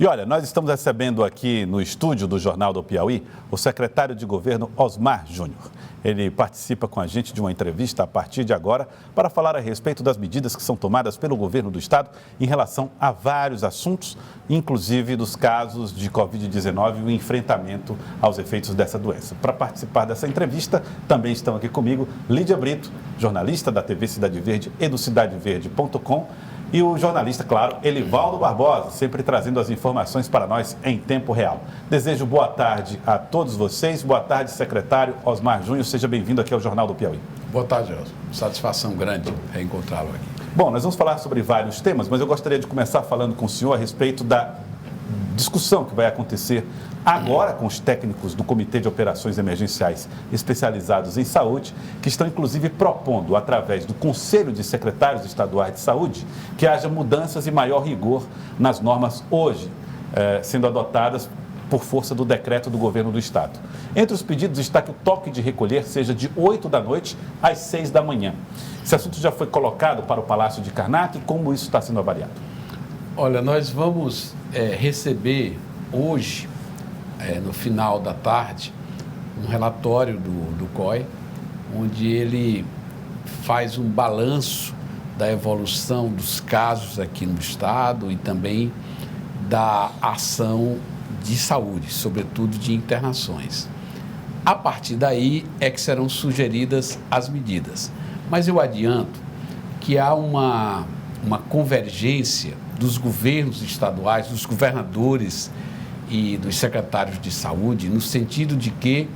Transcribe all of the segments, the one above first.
E olha, nós estamos recebendo aqui no estúdio do Jornal do Piauí o secretário de Governo Osmar Júnior. Ele participa com a gente de uma entrevista a partir de agora para falar a respeito das medidas que são tomadas pelo governo do estado em relação a vários assuntos, inclusive dos casos de Covid-19 e o enfrentamento aos efeitos dessa doença. Para participar dessa entrevista, também estão aqui comigo Lídia Brito, jornalista da TV Cidade Verde e do cidadeverde.com, e o jornalista, claro, Elivaldo Barbosa, sempre trazendo as informações para nós em tempo real. Desejo boa tarde a todos vocês. Boa tarde, secretário Osmar Júnior. Seja bem-vindo aqui ao Jornal do Piauí. Boa tarde, Elson. Satisfação grande reencontrá-lo aqui. Bom, nós vamos falar sobre vários temas, mas eu gostaria de começar falando com o senhor a respeito da discussão que vai acontecer agora com os técnicos do Comitê de Operações Emergenciais especializados em saúde, que estão inclusive propondo, através do Conselho de Secretários Estaduais de Saúde, que haja mudanças e maior rigor nas normas hoje sendo adotadas por força do decreto do governo do estado. Entre os pedidos está que o toque de recolher seja de 8 da noite às 6 da manhã. Esse assunto já foi colocado para o Palácio de Karnak e como isso está sendo avaliado? Olha, nós vamos receber hoje, no final da tarde, um relatório do COI, onde ele faz um balanço da evolução dos casos aqui no estado e também da ação de saúde, sobretudo de internações. A partir daí é que serão sugeridas as medidas. Mas eu adianto que há uma convergência dos governos estaduais, dos governadores e dos secretários de saúde, no sentido de que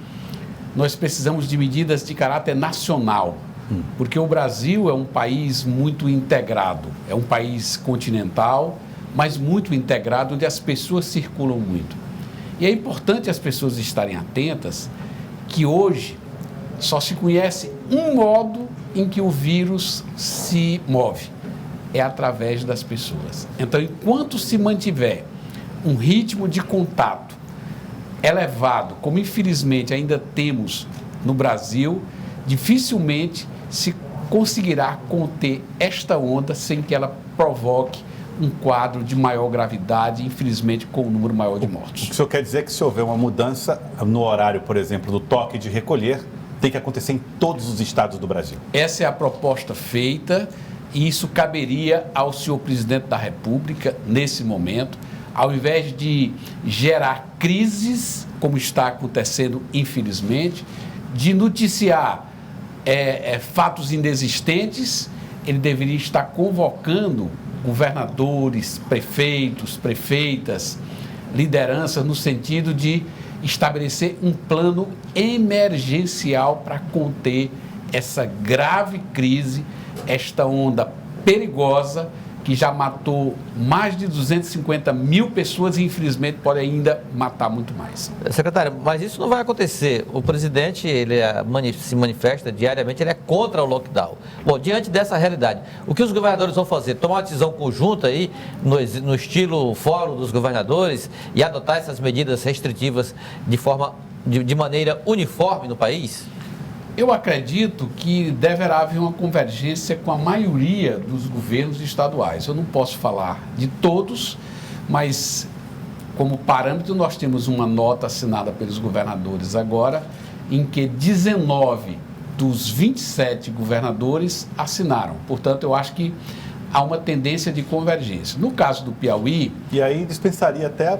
nós precisamos de medidas de caráter nacional, porque o Brasil é um país muito integrado, é um país continental, mas muito integrado, onde as pessoas circulam muito. E é importante as pessoas estarem atentas que hoje só se conhece um modo em que o vírus se move, é através das pessoas. Então, enquanto se mantiver um ritmo de contato elevado, como infelizmente ainda temos no Brasil, dificilmente se conseguirá conter esta onda sem que ela provoque um quadro de maior gravidade, infelizmente com um número maior de mortos. O que o senhor quer dizer é que se houver uma mudança no horário, por exemplo, do toque de recolher, tem que acontecer em todos os estados do Brasil? Essa é a proposta feita e isso caberia ao senhor presidente da República, nesse momento, ao invés de gerar crises, como está acontecendo, infelizmente, de noticiar fatos inexistentes, ele deveria estar convocando governadores, prefeitos, prefeitas, lideranças, no sentido de estabelecer um plano emergencial para conter essa grave crise, esta onda perigosa que já matou mais de 250 mil pessoas e, infelizmente, pode ainda matar muito mais. Secretário, mas isso não vai acontecer. O presidente, ele se manifesta diariamente, ele é contra o lockdown. Bom, diante dessa realidade, o que os governadores vão fazer? Tomar uma decisão conjunta aí, no estilo fórum dos governadores, e adotar essas medidas restritivas de maneira uniforme no país? Eu acredito que deverá haver uma convergência com a maioria dos governos estaduais. Eu não posso falar de todos, mas como parâmetro nós temos uma nota assinada pelos governadores agora, em que 19 dos 27 governadores assinaram. Portanto, eu acho que há uma tendência de convergência. No caso do Piauí... E aí dispensaria até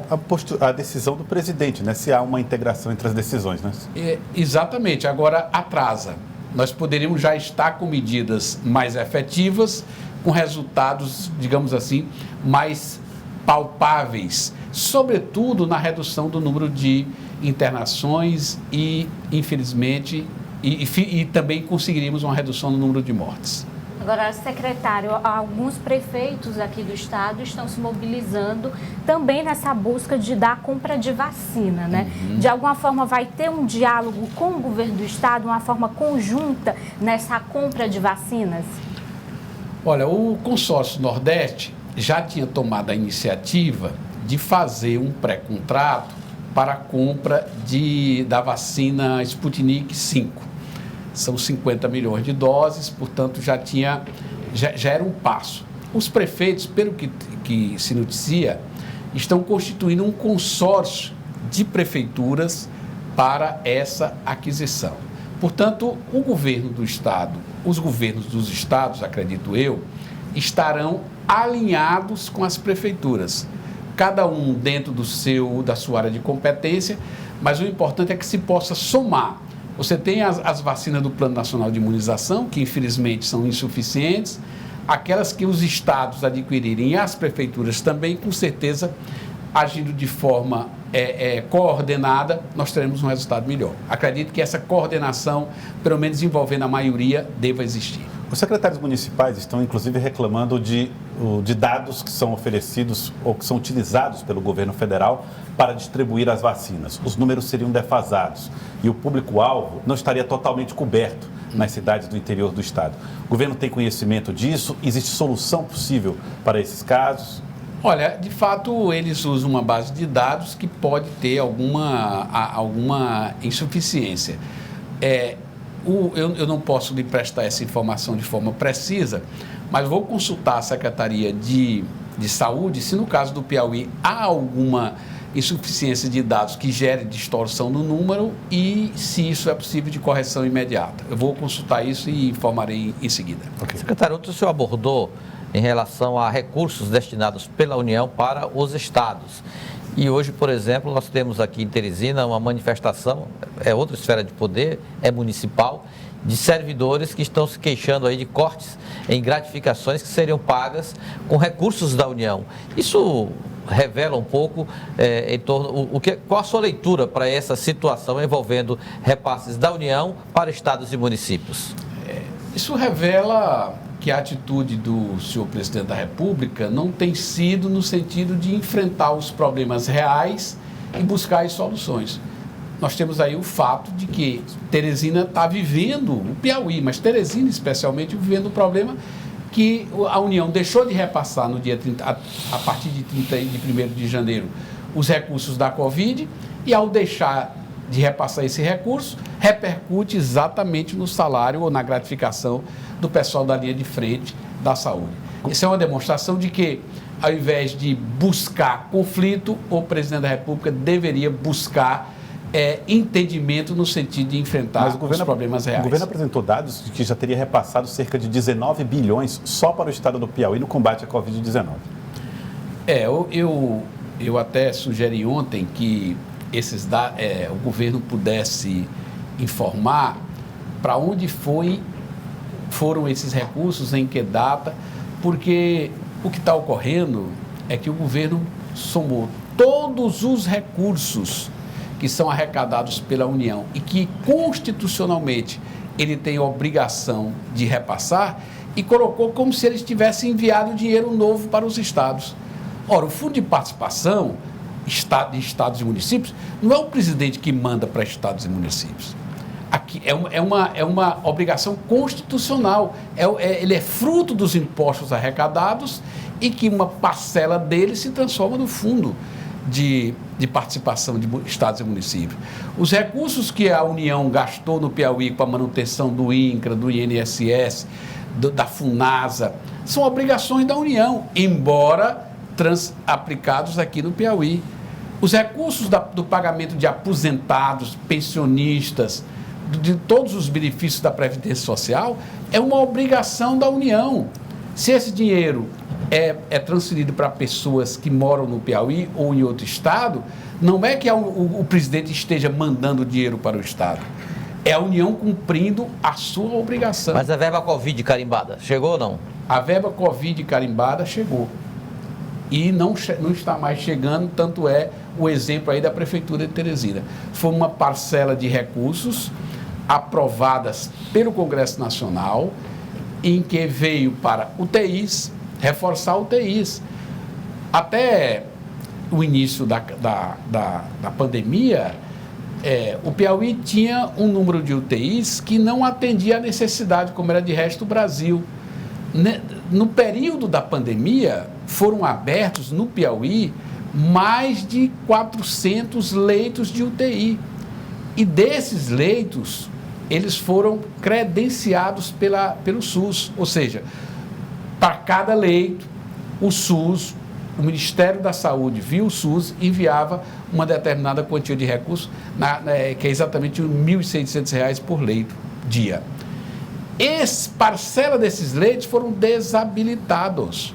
a decisão do presidente, né? Se há uma integração entre as decisões, né? Exatamente. Agora atrasa. Nós poderíamos já estar com medidas mais efetivas, com resultados, digamos assim, mais palpáveis, sobretudo na redução do número de internações e, infelizmente, e também conseguiríamos uma redução no número de mortes. Agora, secretário, alguns prefeitos aqui do estado estão se mobilizando também nessa busca de dar compra de vacina, né? De alguma forma vai ter um diálogo com o governo do estado, uma forma conjunta nessa compra de vacinas? Olha, o consórcio Nordeste já tinha tomado a iniciativa de fazer um pré-contrato para a compra da vacina Sputnik V. São 50 milhões de doses, portanto já era um passo. Os prefeitos, pelo que se noticia, estão constituindo um consórcio de prefeituras para essa aquisição. Portanto, o governo do Estado, os governos dos estados, acredito eu, estarão alinhados com as prefeituras, cada um dentro da sua área de competência, mas o importante é que se possa somar. Você tem as vacinas do Plano Nacional de Imunização, que infelizmente são insuficientes, aquelas que os estados adquirirem e as prefeituras também, com certeza, agindo de forma coordenada, nós teremos um resultado melhor. Acredito que essa coordenação, pelo menos envolvendo a maioria, deva existir. Os secretários municipais estão, inclusive, reclamando de dados que são oferecidos ou que são utilizados pelo governo federal para distribuir as vacinas. Os números seriam defasados e o público-alvo não estaria totalmente coberto nas cidades do interior do estado. O governo tem conhecimento disso? Existe solução possível para esses casos? Olha, de fato, eles usam uma base de dados que pode ter alguma insuficiência. Eu não posso lhe prestar essa informação de forma precisa, mas vou consultar a Secretaria de Saúde se no caso do Piauí há alguma insuficiência de dados que gere distorção no número e se isso é possível de correção imediata. Eu vou consultar isso e informarei em seguida. Okay. Secretário, o senhor abordou em relação a recursos destinados pela União para os estados. E hoje, por exemplo, nós temos aqui em Teresina uma manifestação, é outra esfera de poder, é municipal, de servidores que estão se queixando aí de cortes em gratificações que seriam pagas com recursos da União. Isso revela um pouco em torno, qual a sua leitura para essa situação envolvendo repasses da União para estados e municípios? Isso revela que a atitude do senhor presidente da República não tem sido no sentido de enfrentar os problemas reais e buscar as soluções. Nós temos aí o fato de que Teresina está vivendo, o Piauí, mas Teresina especialmente, vivendo o problema que a União deixou de repassar no dia 30, a partir de 1º de janeiro, os recursos da Covid, e ao deixar de repassar esse recurso, repercute exatamente no salário ou na gratificação do pessoal da linha de frente da saúde. Isso é uma demonstração de que, ao invés de buscar conflito, o presidente da República deveria buscar entendimento no sentido de enfrentar os problemas reais. O governo apresentou dados de que já teria repassado cerca de 19 bilhões só para o estado do Piauí no combate à Covid-19. Eu até sugeri ontem que o governo pudesse informar para onde foram esses recursos, em que data, porque o que está ocorrendo é que o governo somou todos os recursos que são arrecadados pela União e que constitucionalmente ele tem obrigação de repassar e colocou como se eles tivessem enviado dinheiro novo para os estados. Ora, o Fundo de Participação de Estados e Municípios não é o presidente que manda para estados e municípios. Aqui é uma obrigação constitucional. Ele é fruto dos impostos arrecadados e que uma parcela dele se transforma no fundo de participação de estados e municípios. Os recursos que a União gastou no Piauí com a manutenção do INCRA, do INSS, da FUNASA, são obrigações da União, embora aplicados aqui no Piauí. Os recursos do pagamento de aposentados, pensionistas, de todos os benefícios da Previdência Social, é uma obrigação da União. Se esse dinheiro é transferido para pessoas que moram no Piauí ou em outro estado, não é que o presidente esteja mandando dinheiro para o estado. É a União cumprindo a sua obrigação. Mas a verba Covid carimbada, chegou ou não? A verba Covid carimbada chegou. E não está mais chegando, tanto é o exemplo aí da Prefeitura de Teresina. Foi uma parcela de recursos aprovadas pelo Congresso Nacional, em que veio para UTIs, reforçar UTIs. Até o início da pandemia, o Piauí tinha um número de UTIs que não atendia à necessidade, como era de resto do Brasil. No período da pandemia, foram abertos no Piauí mais de 400 leitos de UTI. E desses leitos, eles foram credenciados pelo SUS. Ou seja, para cada leito, o SUS o Ministério da Saúde, via o SUS, enviava uma determinada quantia de recursos, que é exatamente R$ 1.600 por leito dia. Parcela desses leitos foram desabilitados.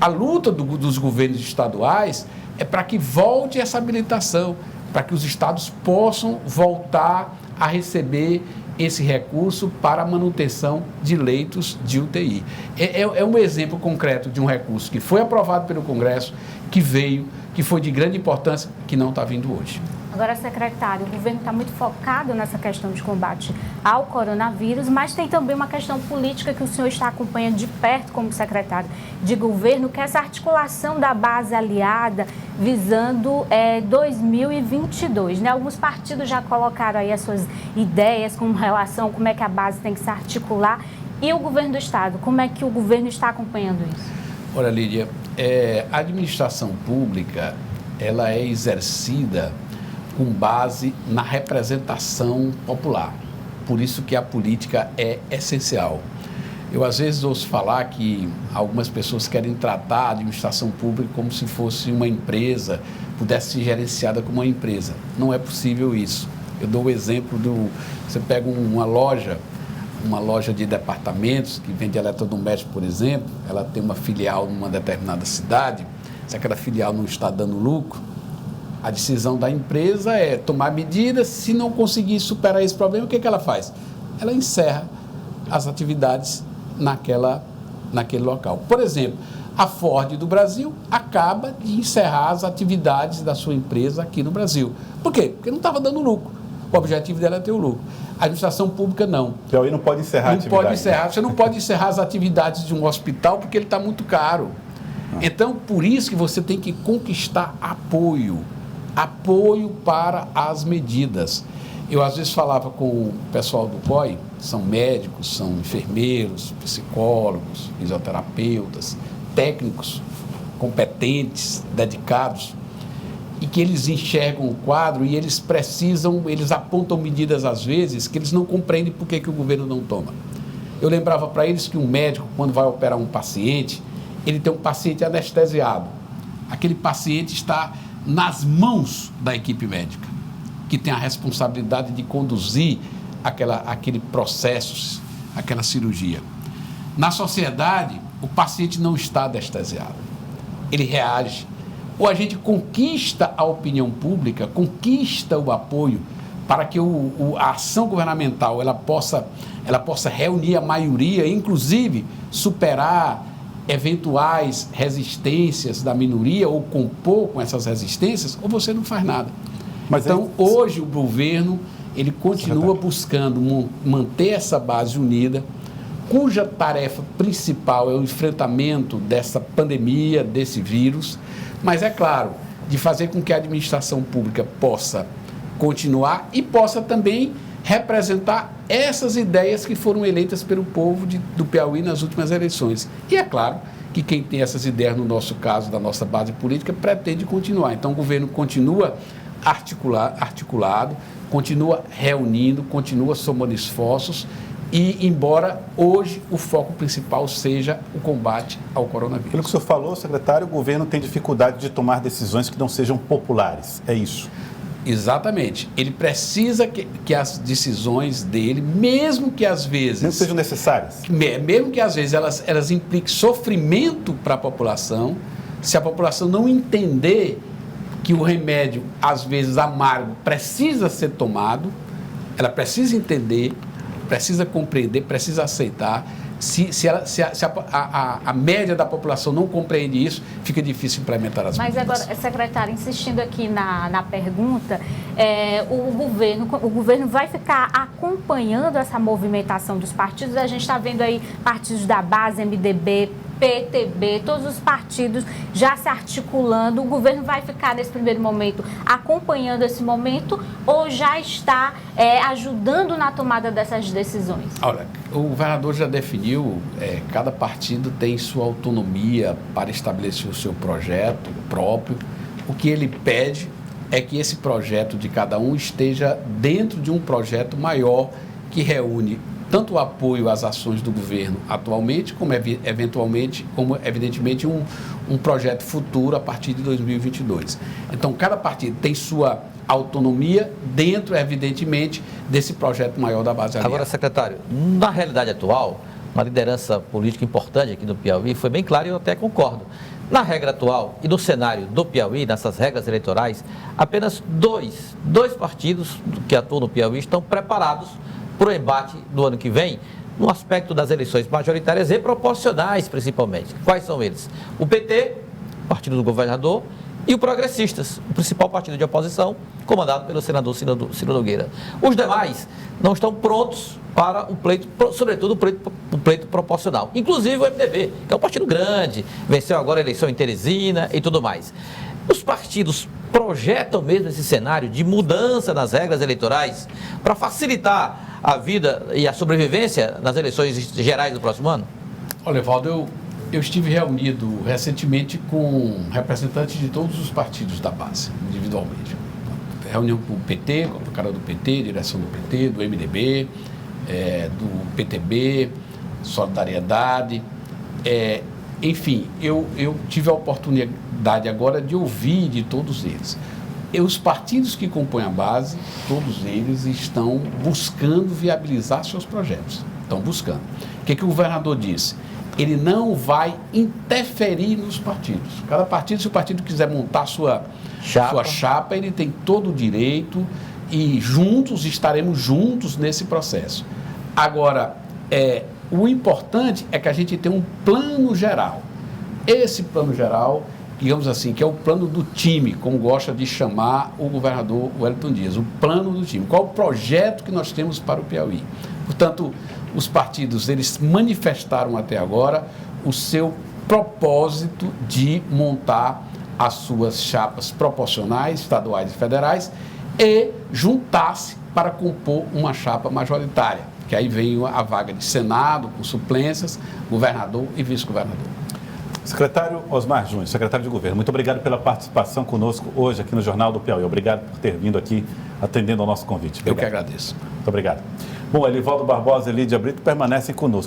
A luta dos governos estaduais é para que volte essa habilitação, para que os estados possam voltar a receber esse recurso para a manutenção de leitos de UTI. É um exemplo concreto de um recurso que foi aprovado pelo Congresso, que veio, que foi de grande importância, que não está vindo hoje. Agora, secretário, o governo está muito focado nessa questão de combate ao coronavírus, mas tem também uma questão política que o senhor está acompanhando de perto como secretário de governo, que é essa articulação da base aliada visando 2022. Né? Alguns partidos já colocaram aí as suas ideias com relação a como é que a base tem que se articular. E o governo do Estado, como é que o governo está acompanhando isso? Olha, Lídia, a administração pública, ela é exercida com base na representação popular. Por isso que a política é essencial. Eu, às vezes, ouço falar que algumas pessoas querem tratar a administração pública como se fosse uma empresa, pudesse ser gerenciada como uma empresa. Não é possível isso. Eu dou o exemplo você pega uma loja de departamentos que vende eletrodoméstico, por exemplo, ela tem uma filial numa determinada cidade, se aquela filial não está dando lucro, a decisão da empresa é tomar medidas. Se não conseguir superar esse problema, o que ela faz? Ela encerra as atividades naquele local. Por exemplo, a Ford do Brasil acaba de encerrar as atividades da sua empresa aqui no Brasil. Por quê? Porque não estava dando lucro. O objetivo dela é ter o lucro. A administração pública não. Então aí não pode encerrar a atividade. Não pode encerrar. Você não pode encerrar as atividades de um hospital porque ele está muito caro. Então, por isso que você tem que conquistar apoio para as medidas. Eu, às vezes, falava com o pessoal do COI, são médicos, são enfermeiros, psicólogos, fisioterapeutas, técnicos competentes, dedicados, e que eles enxergam o quadro e eles apontam medidas, às vezes, que eles não compreendem por que o governo não toma. Eu lembrava para eles que um médico, quando vai operar um paciente, ele tem um paciente anestesiado. Aquele paciente está nas mãos da equipe médica, que tem a responsabilidade de conduzir aquele processo, aquela cirurgia. Na sociedade, o paciente não está anestesiado, ele reage. Ou a gente conquista a opinião pública, conquista o apoio para que a ação governamental ela possa reunir a maioria, inclusive superar eventuais resistências da minoria ou compor com essas resistências, ou você não faz nada. Então, hoje o governo ele continua buscando manter essa base unida, cuja tarefa principal é o enfrentamento dessa pandemia, desse vírus, mas é claro, de fazer com que a administração pública possa continuar e possa também representar essas ideias que foram eleitas pelo povo do Piauí nas últimas eleições. E é claro que quem tem essas ideias, no nosso caso, da nossa base política, pretende continuar. Então, o governo continua articulado, continua reunindo, continua somando esforços e, embora hoje o foco principal seja o combate ao coronavírus. Pelo que o senhor falou, secretário, o governo tem dificuldade de tomar decisões que não sejam populares. É isso? Exatamente. Ele precisa que as decisões dele, mesmo que às vezes... Mesmo sejam necessárias. Mesmo que às vezes elas impliquem sofrimento para a população, se a população não entender que o remédio, às vezes amargo, precisa ser tomado, ela precisa entender, precisa compreender, precisa aceitar. Se a média da população não compreende isso, fica difícil implementar as medidas. Mas agora, secretário, insistindo aqui na pergunta, o governo vai ficar acompanhando essa movimentação dos partidos? A gente está vendo aí partidos da base, MDB, PTB, todos os partidos já se articulando. O governo vai ficar, nesse primeiro momento, acompanhando esse momento ou já está ajudando na tomada dessas decisões? Olha, o governador já definiu, cada partido tem sua autonomia para estabelecer o seu projeto próprio. O que ele pede é que esse projeto de cada um esteja dentro de um projeto maior que reúne tanto o apoio às ações do governo atualmente, como evidentemente um projeto futuro a partir de 2022. Então, cada partido tem sua autonomia dentro, evidentemente, desse projeto maior da base aliada. Agora, secretário, na realidade atual, uma liderança política importante aqui no Piauí foi bem clara e eu até concordo. Na regra atual e no cenário do Piauí, nessas regras eleitorais, apenas dois partidos que atuam no Piauí estão preparados para o embate do ano que vem, no aspecto das eleições majoritárias e proporcionais, principalmente. Quais são eles? O PT, partido do governador, e o Progressistas, o principal partido de oposição, comandado pelo senador Ciro Nogueira. Os demais não estão prontos para o pleito, sobretudo o pleito proporcional. Inclusive o MDB, que é um partido grande, venceu agora a eleição em Teresina e tudo mais. Os partidos projetam mesmo esse cenário de mudança nas regras eleitorais para facilitar a vida e a sobrevivência nas eleições gerais do próximo ano? Olha, Evaldo, eu estive reunido recentemente com representantes de todos os partidos da base, individualmente. Reunião com o PT, com a cara do PT, direção do PT, do MDB, do PTB, Solidariedade. Enfim, eu tive a oportunidade agora de ouvir de todos eles. E os partidos que compõem a base, todos eles estão buscando viabilizar seus projetos. Estão buscando. O que o governador disse? Ele não vai interferir nos partidos. Cada partido, se o partido quiser montar sua chapa, ele tem todo o direito e estaremos juntos nesse processo. Agora, o importante é que a gente tenha um plano geral. Esse plano geral, digamos assim, que é o plano do time, como gosta de chamar o governador Wellington Dias, o plano do time. Qual o projeto que nós temos para o Piauí? Portanto, os partidos, eles manifestaram até agora o seu propósito de montar as suas chapas proporcionais, estaduais e federais e juntar-se para compor uma chapa majoritária, que aí vem a vaga de Senado, com suplências, governador e vice-governador. Secretário Osmar Júnior, secretário de Governo, muito obrigado pela participação conosco hoje aqui no Jornal do Piauí. Obrigado por ter vindo aqui atendendo ao nosso convite. Obrigado. Eu que agradeço. Muito obrigado. Bom, Elivaldo Barbosa e Lídia Brito permanecem conosco.